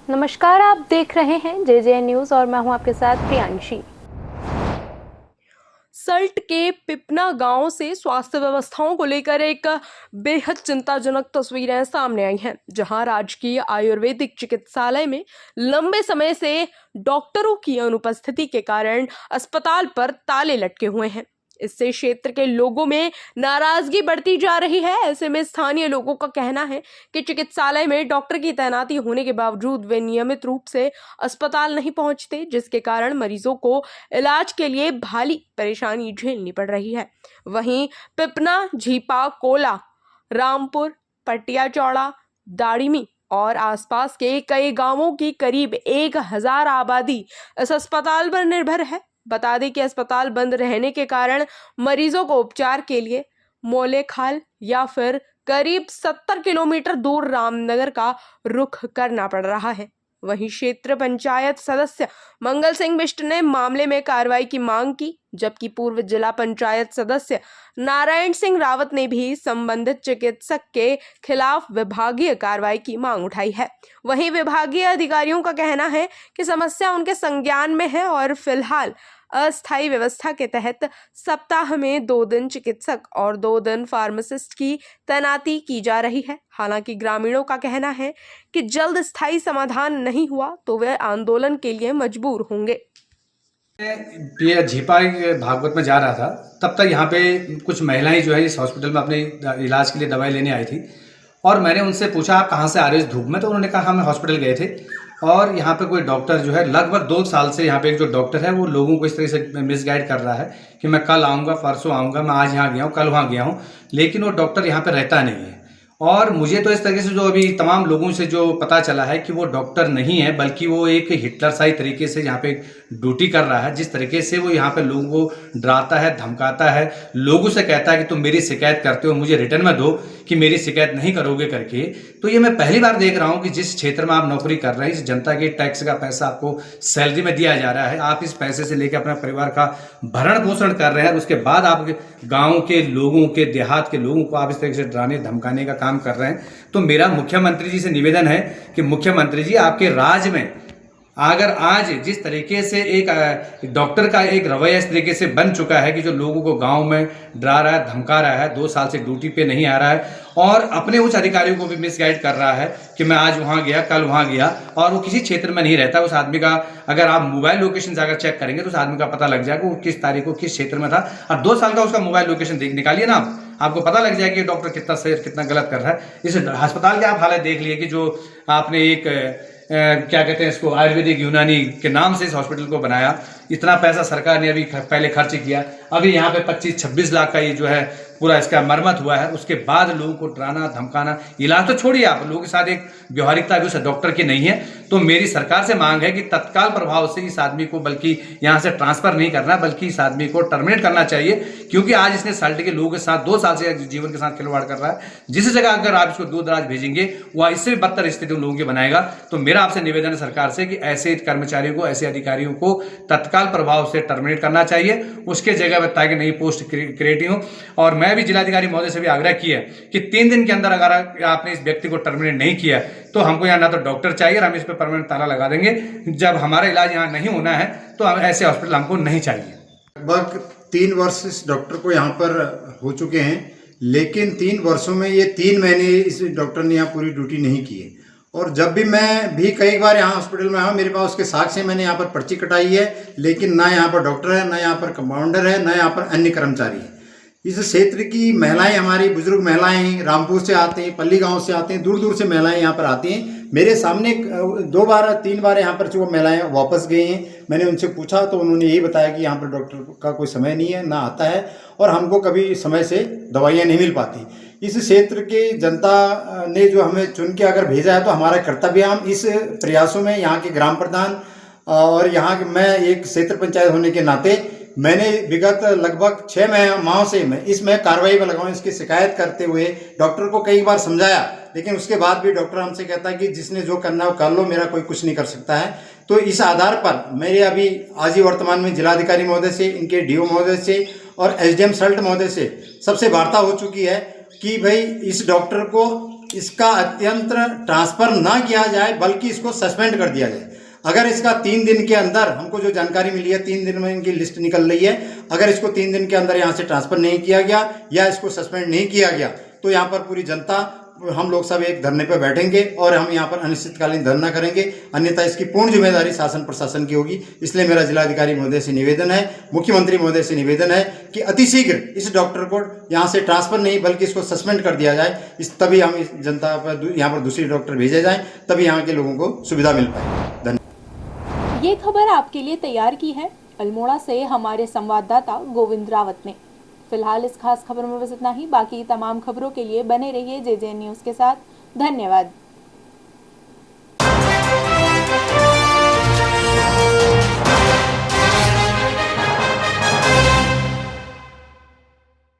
नमस्कार, आप देख रहे हैं जे न्यूज़ और मैं हूं आपके साथ प्रियांशी। सल्ट के पिपना गांव से स्वास्थ्य व्यवस्थाओं को लेकर एक बेहद चिंताजनक तस्वीरें सामने आई हैं, जहां राजकीय आयुर्वेदिक चिकित्सालय में लंबे समय से डॉक्टरों की अनुपस्थिति के कारण अस्पताल पर ताले लटके हुए हैं। इससे क्षेत्र के लोगों में नाराजगी बढ़ती जा रही है। ऐसे में स्थानीय लोगों का कहना है कि चिकित्सालय में डॉक्टर की तैनाती होने के बावजूद वे नियमित रूप से अस्पताल नहीं पहुंचते, जिसके कारण मरीजों को इलाज के लिए भारी परेशानी झेलनी पड़ रही है। वहीं पिपना, झीपा, कोला, रामपुर, पटिया चौड़ा, दाड़िमी और आसपास के कई गांवों की करीब 1000 आबादी इस अस्पताल पर निर्भर है। बता दें कि अस्पताल बंद रहने के कारण मरीजों को उपचार के लिए मोलेखाल या फिर करीब 70 किलोमीटर दूर रामनगर का रुख करना पड़ रहा है। वहीं क्षेत्र पंचायत सदस्य मंगल सिंह बिष्ट ने मामले में कार्रवाई की मांग की, जबकि पूर्व जिला पंचायत सदस्य नारायण सिंह रावत ने भी संबंधित चिकित्सक के खिलाफ विभागीय कार्रवाई की मांग उठाई है। वहीं विभागीय अधिकारियों का कहना है कि समस्या उनके संज्ञान में है और फिलहाल अस्थायी व्यवस्था के तहत सप्ताह में 2 दिन चिकित्सक और 2 दिन फार्मासिस्ट की तैनाती की जा रही है। हालांकि ग्रामीणों का कहना है कि जल्द स्थायी समाधान नहीं हुआ तो वे आंदोलन के लिए मजबूर होंगे। ये झीपा भागवत में जा रहा था, तब तक यहाँ पे कुछ महिलाएं जो है इस हॉस्पिटल में अपने इलाज के लिए दवाई लेने आई थी और मैंने उनसे पूछा आप कहाँ से आ रहे हो इस धूप में, तो उन्होंने कहा हम हॉस्पिटल गए थे और यहाँ पे कोई डॉक्टर जो है लगभग 2 साल से यहाँ पे एक जो डॉक्टर है वो लोगों को इस तरह से मिसगाइड कर रहा है कि मैं कल आऊँगा, परसों आऊँगा, मैं आज यहाँ गया हूँ, कल वहाँ गया हूँ, लेकिन वो डॉक्टर यहाँ पे रहता नहीं है। और मुझे तो इस तरीके से जो अभी तमाम लोगों से जो पता चला है कि वो डॉक्टर नहीं है, बल्कि वो एक हिटलरशाही तरीके से यहाँ पे ड्यूटी कर रहा है। जिस तरीके से वो यहाँ पे लोगों को डराता है, धमकाता है, लोगों से कहता है कि तुम मेरी शिकायत करते हो, मुझे रिटर्न में दो कि मेरी शिकायत नहीं करोगे करके। तो ये मैं पहली बार देख रहा हूँ कि जिस क्षेत्र में आप नौकरी कर रहे हैं, इस जनता के टैक्स का पैसा आपको सैलरी में दिया जा रहा है, आप इस पैसे से लेकर अपने परिवार का भरण पोषण कर रहे हैं, उसके बाद आप गाँव के लोगों के, देहात के लोगों को आप इस तरीके से डराने धमकाने का काम कर रहे हैं। तो मेरा मुख्यमंत्री जी से निवेदन है कि मुख्यमंत्री जी आपके राज्य में अगर आज जिस तरीके से एक डॉक्टर का एक रवैया इस तरीके से बन चुका है कि जो लोगों को गांव में डरा रहा है, धमका रहा है, 2 साल से ड्यूटी पे नहीं आ रहा है और अपने उच्च अधिकारियों को भी मिसगाइड कर रहा है कि मैं आज वहां गया, कल वहां गया, और वो किसी क्षेत्र में नहीं रहता। उस आदमी का अगर आप मोबाइल लोकेशन अगर चेक करेंगे तो उस आदमी का पता लग जाएगा वो किस तारीख को किस क्षेत्र में था। और 2 साल का उसका मोबाइल लोकेशन निकालिए ना, आपको पता लग जाएगा कि डॉक्टर कितना सही कितना गलत कर रहा है। इस अस्पताल के आप हालत देख लिए कि जो आपने एक क्या कहते हैं इसको, आयुर्वेदिक यूनानी के नाम से इस हॉस्पिटल को बनाया, इतना पैसा सरकार ने अभी पहले खर्च किया, अभी यहाँ पे 25-26 लाख का ये जो है पूरा इसका मरम्मत हुआ है, उसके बाद लोगों को डराना धमकाना, इलाज तो छोड़िए, आप लोगों के साथ एक व्यवहारिकता भी उस डॉक्टर की नहीं है। तो मेरी सरकार से मांग है कि तत्काल प्रभाव से इस आदमी को बल्कि यहाँ से ट्रांसफर नहीं करना, बल्कि इस आदमी को टर्मिनेट करना चाहिए, क्योंकि आज इसने सल्ट के लोगों के साथ 2 साल से जीवन के साथ खिलवाड़ कर रहा है। जिस जगह अगर आप इसको दूर दराज भेजेंगे वह इससे भी बदतर स्थिति उन लोगों की बनाएगा। तो मेरा आपसे निवेदन है सरकार से कि ऐसे कर्मचारियों को, ऐसे अधिकारियों को तत्काल प्रभाव से टर्मिनेट करना चाहिए, उसके जगह पर ताकि नई पोस्ट क्रिएट हो। और मैं भी जिलाधिकारी महोदय से भी आग्रह किया कि 3 दिन के अंदर अगर आपने इस व्यक्ति को टर्मिनेट नहीं किया तो हमको यहाँ ना तो डॉक्टर चाहिए और हम इस पर परमानेंट ताला लगा देंगे। जब हमारा इलाज यहाँ नहीं होना है तो ऐसे हॉस्पिटल हमको नहीं चाहिए। लगभग 3 वर्ष इस डॉक्टर को यहाँ पर हो चुके हैं, लेकिन 3 वर्षों में ये 3 महीने इस डॉक्टर ने यहाँ पूरी ड्यूटी नहीं की है। और जब भी मैं भी कई बार यहाँ हॉस्पिटल में आया, मेरे पास उसके साक्ष्य है, मैंने यहाँ पर पर्ची कटाई है, लेकिन ना यहाँ पर डॉक्टर है, ना यहाँ पर कंपाउंडर है, ना यहाँ पर अन्य कर्मचारी है। इस क्षेत्र की महिलाएं, हमारी बुजुर्ग महिलाएं रामपुर से आते हैं, पल्ली गांव से आते हैं, दूर दूर से महिलाएं यहाँ पर आती हैं। मेरे सामने 2 बार 3 बार यहाँ पर जो महिलाएं वापस गई हैं, मैंने उनसे पूछा तो उन्होंने यही बताया कि यहाँ पर डॉक्टर का कोई समय नहीं है, ना आता है, और हमको कभी समय से दवाइयाँ नहीं मिल पाती। इस क्षेत्र के जनता ने जो हमें चुन के अगर भेजा है तो हमारा कर्तव्य, हम इस प्रयासों में यहाँ के ग्राम प्रधान और यहाँ के मैं एक क्षेत्र पंचायत होने के नाते मैंने विगत लगभग 6 माह से मैं इसमें कार्रवाई में लगा हूं। इसकी शिकायत करते हुए डॉक्टर को कई बार समझाया, लेकिन उसके बाद भी डॉक्टर हमसे कहता है कि जिसने जो करना है वो कर लो, मेरा कोई कुछ नहीं कर सकता है। तो इस आधार पर मेरे अभी आज ही वर्तमान में जिलाधिकारी महोदय से, इनके डीओ महोदय से और एसडीएम सल्ट महोदय से सबसे वार्ता हो चुकी है कि भाई इस डॉक्टर को इसका अत्यंत ट्रांसफ़र ना किया जाए बल्कि इसको सस्पेंड कर दिया जाए। अगर इसका 3 दिन के अंदर, हमको जो जानकारी मिली है 3 दिन में इनकी लिस्ट निकल रही है, अगर इसको 3 दिन के अंदर यहाँ से ट्रांसफ़र नहीं किया गया या इसको सस्पेंड नहीं किया गया तो यहाँ पर पूरी जनता, हम लोग सब एक धरने पर बैठेंगे और हम यहाँ पर अनिश्चितकालीन धरना करेंगे। अन्यथा इसकी पूर्ण जिम्मेदारी शासन प्रशासन की होगी। इसलिए मेरा जिलाधिकारी महोदय से निवेदन है, मुख्यमंत्री महोदय से निवेदन है कि अतिशीघ्र इस डॉक्टर को यहाँ से ट्रांसफ़र नहीं बल्कि इसको सस्पेंड कर दिया जाए। तभी हम इस जनता पर यहाँ पर दूसरी डॉक्टर भेजे जाएँ, तभी यहाँ के लोगों को सुविधा मिल पाए। धन्यवाद। ये खबर आपके लिए तैयार की है अल्मोड़ा से हमारे संवाददाता गोविंद रावत ने। फिलहाल इस खास खबर में बस इतना ही। बाकी तमाम खबरों के लिए बने रहिए JJ न्यूज़ के साथ। धन्यवाद।